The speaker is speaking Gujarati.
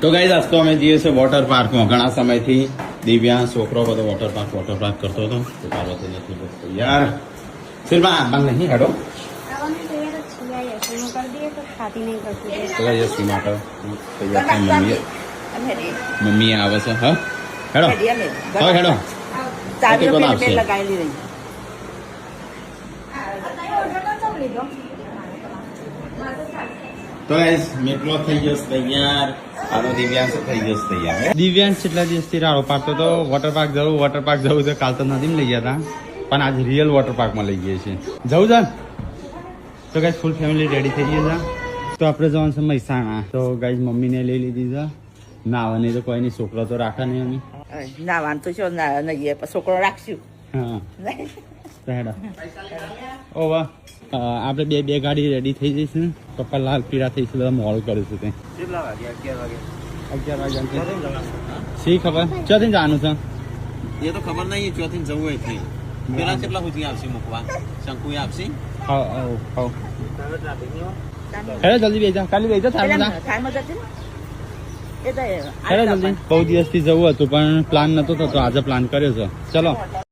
તો ગાઈસ આજ તો અમે જઈએ છીએ વોટર પાર્કમાં ઘણા સમયથી દિવ્યાંગ છોકરો બધો વોટર પાર્ક કરતો હતો તો પાર્વતી નથી બસ યાર સિર્ફ બંધ નહીં હેડો તો ગાઈસ સીમા તો તૈયાર થાય મમ્મી આવે છે હા હેડો હા હેડો લગાવેલી રહી તો ગાઈસ મેટલો થઈ ગયો છે તૈયાર આનો દિવ્યાંશ થઈ ગયો છે તૈયાર દિવ્યાંશ કેટલા દિવસથી રાડો પાડતો તો વોટર પાર્ક જવું તો કાલ તો નથી લઈ ગયા હતા પણ આજ રિયલ વોટર પાર્કમાં લઈ ગયા છે જવું છે તો ગાઈસ ફૂલ ફેમિલી રેડી થઈ ગયા છે તો આપણે જવાનું છે મહેસાણા તો ગાઈસ મમ્મીને લઈ લીધી છે ના નહીં તો કોઈ નહીં છોકરો તો રાખે નહીં અમે નાવાનું તો શું નહીં છોકરો રાખશું હા હેડા ઓ વાહ આપણે બે ગાડી રેડી થઈ જઈશું પપ્પા લાલ પીળા થઈ છે બધા મોડું કરીશું તે 11 વાગ્યા શી ખબર ચોથી જવાનું છે એ તો ખબર નહીં ચોથી જવું હોય થઈ પેલા કેટલા સુધી આવશે મૂકવા શંકુ આપશે હેડો જલ્દી બેસા કાલે બેસા થાળમાં હેડો જલ્દી બહુ દિવસથી જવું હતું પણ પ્લાન નતો થતો આજે પ્લાન કર્યો છે ચલો